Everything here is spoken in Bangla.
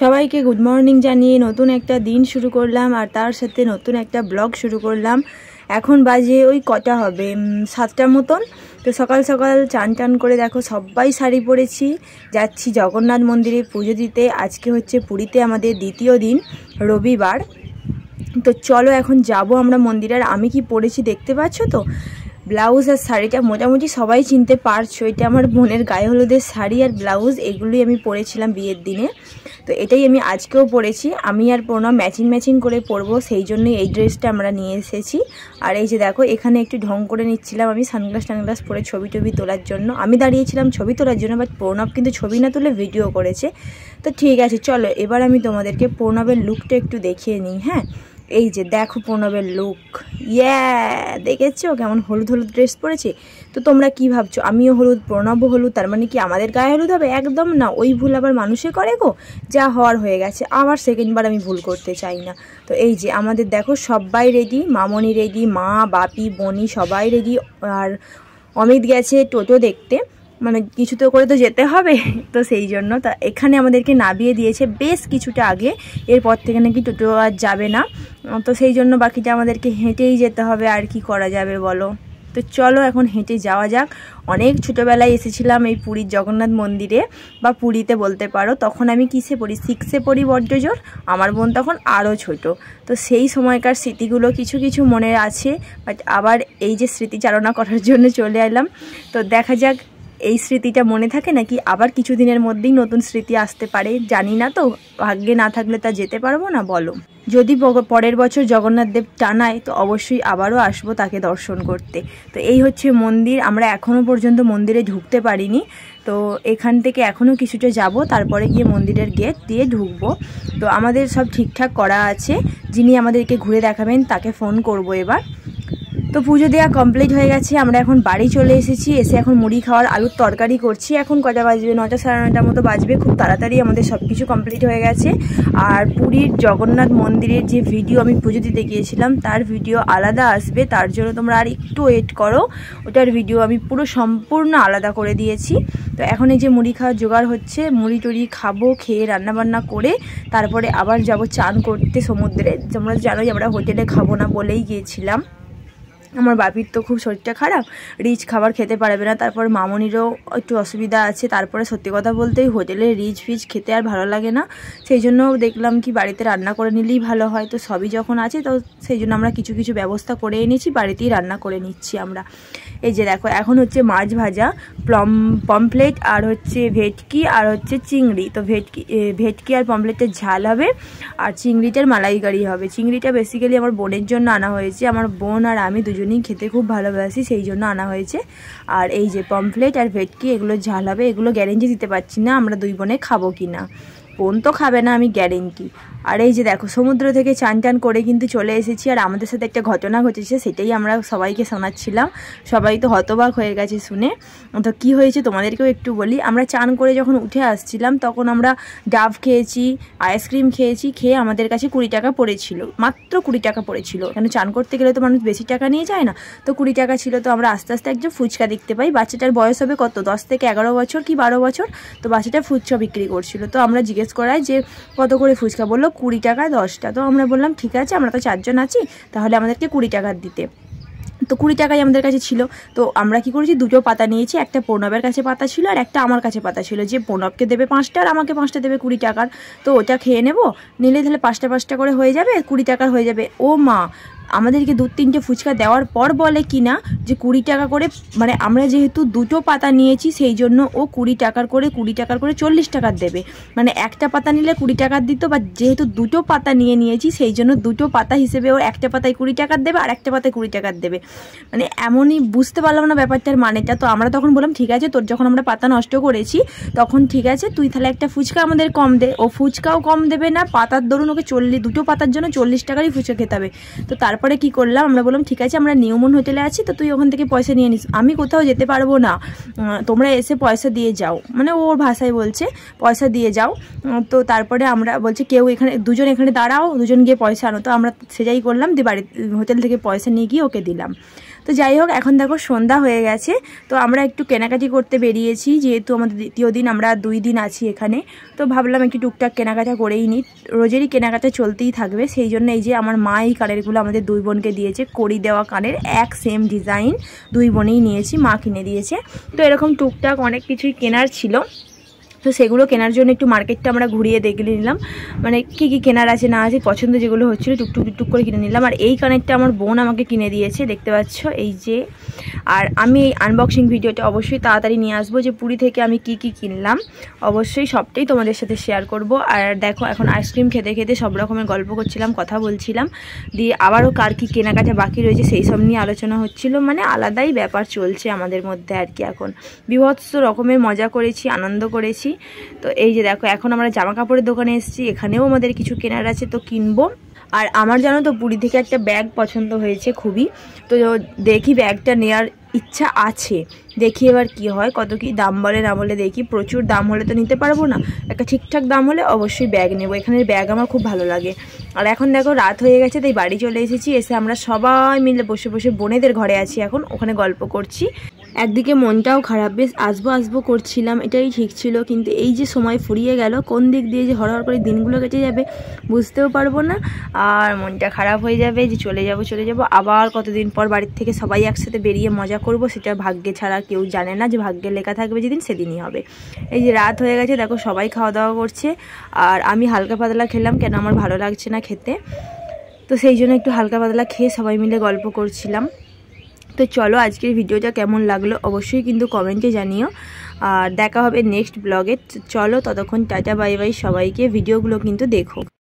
সবাইকে গুড মর্নিং জানিয়ে নতুন একটা দিন শুরু করলাম আর তার সাথে নতুন একটা ব্লগ শুরু করলাম। এখন বাজে ওই কটা হবে 7টার মতন। তো সকাল সকাল চান টান করে দেখো সবাই শাড়ি পরেছি, যাচ্ছি জগন্নাথ মন্দিরে পুজো দিতে। আজকে হচ্ছে পুরীতে আমাদের দ্বিতীয় দিন, রবিবার। তো চলো এখন যাব আমরা মন্দিরে। আর আমি কি পরেছি দেখতে পাচ্ছ তো, ব্লাউজ আর শাড়িটা মোটামুটি সবাই চিনতে পারছো। এটা আমার বোনের গায়ে হলুদের শাড়ি আর ব্লাউজ, এগুলোই আমি পরেছিলাম বিয়ের দিনে। তো এটাই আমি আজকেও পরেছি। আমি আর প্রণব ম্যাচিং করে পরবো, সেই জন্যই এই ড্রেসটা আমরা নিয়ে এসেছি। আর এই যে দেখো এখানে একটু ঢং করে নিচ্ছিলাম আমি, সানগ্লাস পরে ছবি তোলার জন্য। আমি দাঁড়িয়েছিলাম ছবি তোলার জন্য, বাট প্রণব কিন্তু ছবি না তুলে ভিডিও করেছে। তো ঠিক আছে চলো এবার আমি তোমাদেরকে প্রণবের লুকটা একটু দেখিয়ে নিই। হ্যাঁ, এই যে দেখো প্রণবের লুক, দেখেছো কেমন হলুদ ড্রেস পরেছে। তো তোমরা কি ভাবছো আমিও হলুদ প্রণবও হলুদ, তার মানে কি আমাদের গায়ে হলুদ হবে? একদম না, ওই ভুল আবার মানুষে করে গো, যা হওয়ার হয়ে গেছে, আবার সেকেন্ডবার আমি ভুল করতে চাই না। তো এই যে আমাদের দেখো সবাই রেডি, মামনি রেডি, মা বাপি বনি সবাই রেডি। আর অমিত গেছে টোটো দেখতে, মানে কিছু তো করে তো যেতে হবে, তো সেই জন্য। তা এখানে আমাদেরকে নামিয়ে দিয়েছে বেশ কিছুটা আগে, এরপর থেকে নাকি টোটো আর যাবে না। তো সেই জন্য বাকিটা আমাদেরকে হেঁটেই যেতে হবে, আর কি করা যাবে বলো। তো চলো এখন হেঁটে যাওয়া যাক। অনেক ছোটোবেলায় এসেছিলাম এই পুরীর জগন্নাথ মন্দিরে, বা পুরীতে বলতে পারো। তখন আমি কিসে পড়ি, 6-এ পড়ি বড্ড জোর, আমার বোন তখন আরও ছোট। তো সেই সময়কার স্মৃতিগুলো কিছু মনে আছে, বাট আবার এই যে স্মৃতিচারণা করার জন্য চলে এলাম। তো দেখা যাক এই স্মৃতিটা মনে থাকে নাকি আবার কিছুদিনের মধ্যেই নতুন স্মৃতি আসতে পারে, জানি না। তো ভাগ্যে না থাকলে তা যেতে পারবো না বলো। যদি পরের বছর জগন্নাথ দেব টানায় তো অবশ্যই আবারও আসবো তাকে দর্শন করতে। তো এই হচ্ছে মন্দির, আমরা এখনও পর্যন্ত মন্দিরে ঢুকতে পারিনি। তো এখান থেকে এখনও কিছুটা যাব, তারপরে গিয়ে মন্দিরের গেট দিয়ে ঢুকবো। তো আমাদের সব ঠিকঠাক করা আছে, যিনি আমাদেরকে ঘুরে দেখাবেন তাকে ফোন করব এবার। তো পুজো দেওয়া কমপ্লিট হয়ে গেছে, আমরা এখন বাড়ি চলে এসেছি। এসে এখন মুড়ি খাওয়ার আলুর তরকারি করছি। এখন কটা বাজবে, 9টা সাড়ে 9টার মতো বাজবে। খুব তাড়াতাড়ি আমাদের সব কিছু কমপ্লিট হয়ে গেছে। আর পুরীর জগন্নাথ মন্দিরের যে ভিডিও আমি পুজো দিতে গিয়েছিলাম তার ভিডিও আলাদা আসবে, তার জন্য তোমরা আর একটু ওয়েট করো। ওটার ভিডিও আমি পুরো সম্পূর্ণ আলাদা করে দিয়েছি। তো এখন এই যে মুড়ি খাওয়ার জোগাড় হচ্ছে, মুড়ি টুড়ি খাবো, খেয়ে রান্নাবান্না করে তারপরে আবার যাব চান করতে সমুদ্রে। তোমরা জানোই আমরা হোটেলে খাবো না বলেই গিয়েছিলাম। আমার বাপির তো খুব শরীরটা খারাপ, রিচ খাবার খেতে পারবে না, তারপর মামনিরও একটু অসুবিধা আছে। তারপরে সত্যি কথা বলতেই হোটেলে রিচ ফিচ খেতে আর ভালো লাগে না, সেই জন্য দেখলাম কি বাড়িতে রান্না করে নিলেই ভালো হয়। তো সবই যখন আছে তো সেই জন্য আমরা কিছু ব্যবস্থা করে এনেছি, বাড়িতেই রান্না করে নিচ্ছি আমরা। এই যে দেখো এখন হচ্ছে মাছ ভাজা, পমফ্লেট আর হচ্ছে ভেটকি আর হচ্ছে চিংড়ি। তো ভেটকি আর পমফ্লেটের ঝাল হবে, আর চিংড়িটার মালাইকারি হবে। চিংড়িটা বেসিক্যালি আমার বোনের জন্য আনা হয়েছে, আমার বোন আর আমি দুজনেই খেতে খুব ভালোবাসি, সেই জন্য আনা হয়েছে। আর এই যে পমফ্লেট আর ভেটকি এগুলো ঝাল হবে। এগুলো গ্যারেন্টি দিতে পারছি না আমরা দুই বোনে খাবো কি না, বোন তো খাবে না, আমি গ্যারেন্টি। আর এই যে দেখো সমুদ্র থেকে চান টান করে কিন্তু চলে এসেছি। আর আমাদের সাথে একটা ঘটনা ঘটেছে, সেটাই আমরা সবাইকে শোনাচ্ছিলাম। সবাই তো হতবাক হয়ে গেছে শুনে। তো কি হয়েছে তোমাদেরকেও একটু বলি। আমরা চান করে যখন উঠে আসছিলাম তখন আমরা ডাব খেয়েছি, আইসক্রিম খেয়েছি, খেয়ে আমাদের কাছে 20 টাকা পড়েছিল, মাত্র 20 টাকা পড়েছিল। কেন চান করতে গেলে তো মানুষ বেশি টাকা নিয়ে যায় না, তো 20 টাকা ছিল। তো আমরা আস্তে আস্তে একজন ফুচকা দেখতে পাই, বাচ্চাটার বয়স হবে কত, 10 থেকে 11 বছর কি 12 বছর। তো বাচ্চাটা ফুচকা বিক্রি করছিল। তো আমরা জিজ্ঞেস করাই যে কত করে ফুচকা, বললো 20 টাকা 10টা। তো আমরা বললাম ঠিক আছে, আমরা তো 4 জন আছি, তাহলে আমাদেরকে 20 টাকা দিতে। তো 20 টাকাই আমাদের কাছে ছিল। তো আমরা কি করেছি, দুটো পাতা নিয়েছি, একটা প্রণবের কাছে পাতা ছিল আর একটা আমার কাছে পাতা ছিল। যে প্রণবকে দেবে 5টা আর আমাকে 5টা দেবে 20 টাকার। তো ওটা খেয়ে নেবো, নিলে তাহলে 5টা করে হয়ে যাবে, 20 টাকার হয়ে যাবে। ও মা, আমাদেরকে 2-3টে ফুচকা দেওয়ার পর বলে কি না যে 20 টাকা করে, মানে আমরা যেহেতু দুটো পাতা নিয়েছি সেই জন্য ও 20 টাকার করে 40 টাকার দেবে। মানে একটা পাতা নিলে 20 টাকার দিত, বা যেহেতু দুটো পাতা নিয়েছি সেই জন্য দুটো পাতা হিসেবে ও একটা পাতায় 20 টাকার দেবে আর একটা পাতায় 20 টাকার দেবে। মানে এমনই বুঝতে পারলাম না ব্যাপারটার মানেটা। তো আমরা তখন বললাম ঠিক আছে, তোর যখন আমরা পাতা নষ্ট করেছি তখন ঠিক আছে, তুই তাহলে একটা ফুচকা আমাদের কম দে। ও ফুচকাও কম দেবে না, পাতার দরুন ওকে দুটো পাতার জন্য 40 টাকারই ফুচকা খেতে হবে। তো তারপরে কি করলাম, আমরা বললাম ঠিক আছে আমরা নিউমন হোটেলে আছি, তো তুই ওখান থেকে পয়সা নিয়ে নিস, আমি কোথাও যেতে পারবো না, তোমরা এসে পয়সা দিয়ে যাও, মানে ওর ভাষায় বলছে পয়সা দিয়ে যাও। তো তারপরে আমরা বলছি কেউ এখানে, দুজন এখানে দাঁড়াও, দুজন গিয়ে পয়সা আনো। তো আমরা সেটাই করলাম, দিয়ে বাড়ি হোটেল থেকে পয়সা নিয়ে গিয়ে ওকে দিলাম। তো যাই হোক, এখন দেখো সন্ধ্যা হয়ে গেছে। তো আমরা একটু কেনাকাটি করতে বেরিয়েছি, যেহেতু আমাদের দ্বিতীয় দিন, আমরা 2 দিন আছি এখানে। তো ভাবলাম একটু টুকটাক কেনাকাটা করেই নিই, রোজেরই কেনাকাটা চলতেই থাকবে। সেই জন্য এই যে আমার মা এই কানেরগুলো আমাদের 2 বোনকে দিয়েছে, কড়ি দেওয়া কানের, এক সেম ডিজাইন 2 বোনেই নিয়েছি, মা কিনে দিয়েছে। তো এরকম টুকটাক অনেক কিছুই কেনার ছিল, তো সেগুলো কেনার জন্য একটু মার্কেটটা আমরা ঘুরিয়ে দেখে নিলাম, মানে কী কী কেনার আছে না আছে, পছন্দ যেগুলো হচ্ছিলো টুকটুক করে কিনে নিলাম। আর এই কানেরটা আমার বোন আমাকে কিনে দিয়েছে, দেখতে পাচ্ছ এই যে। আর আমি এই আনবক্সিং ভিডিওটা অবশ্যই তাড়াতাড়ি নিয়ে আসবো, যে পুরী থেকে আমি কি কি কিনলাম অবশ্যই সবটাই তোমাদের সাথে শেয়ার করব। আর দেখো, এখন আইসক্রিম খেতে খেতে সব রকমের গল্প করছিলাম, কথা বলছিলাম, দিয়ে আবারও কার কী কেনাকাটা বাকি রয়েছে সেই সব নিয়ে আলোচনা হচ্ছিল। মানে আলাদাই ব্যাপার চলছে আমাদের মধ্যে আর কি। এখন বিভৎস রকমের মজা করেছি, আনন্দ করেছি। তো এই যে দেখো, এখন আমরা জামা কাপড়ের দোকানে এসেছি, এখানেও আমাদের কিছু কেনার আছে, তো কিনবো। আর আমার জানো তো পুরী থেকে একটা ব্যাগ পছন্দ হয়েছে খুবই, তো দেখি ব্যাগটা নেওয়ার ইচ্ছা আছে, দেখি এবার কি হয়, কত কি দাম বলে না বলে দেখি। প্রচুর দাম হলে তো নিতে পারবো না, একটা ঠিকঠাক দাম হলে অবশ্যই ব্যাগ নেবো। এখানের ব্যাগ আমার খুব ভালো লাগে। আর এখন দেখো রাত হয়ে গেছে, তাই বাড়ি চলে এসেছি। এসে আমরা সবাই মিলে বসে বসে বোনেদের ঘরে আছি, এখন ওখানে গল্প করছি। একদিকে মনটাও খারাপ, বেশ আসবো করছিলাম, এটাই ঠিক ছিল, কিন্তু এই যে সময় ফুরিয়ে গেল, কোন দিক দিয়ে যে হরহর করে দিনগুলো কেটে যাবে বুঝতেও পারবো না। আর মনটা খারাপ হয়ে যাবে যে চলে যাব, আবার কতদিন পর বাড়ির থেকে সবাই একসাথে বেরিয়ে মজা করব, সেটা ভাগ্যে ছাড়া কেউ জানে না, যে ভাগ্যে লেখা থাকবে যেদিন সেদিনই হবে। এই যে রাত হয়ে গেছে, দেখো সবাই খাওয়া দাওয়া করছে, আর আমি হালকা পাতলা খেলাম, কেন আমার ভালো লাগছে না খেতে, তো সেই জন্য একটু হালকা পাতলা খেয়ে সবাই মিলে গল্প করছিলাম। তো চলো, আজকের ভিডিওটা কেমন লাগলো অবশ্যই কিন্তু কমেন্টে জানিও, আর দেখা হবে নেক্সট ব্লগে। চলো ততক্ষণ টাটা বাই বাই সবাইকে, ভিডিওগুলো কিন্তু দেখো।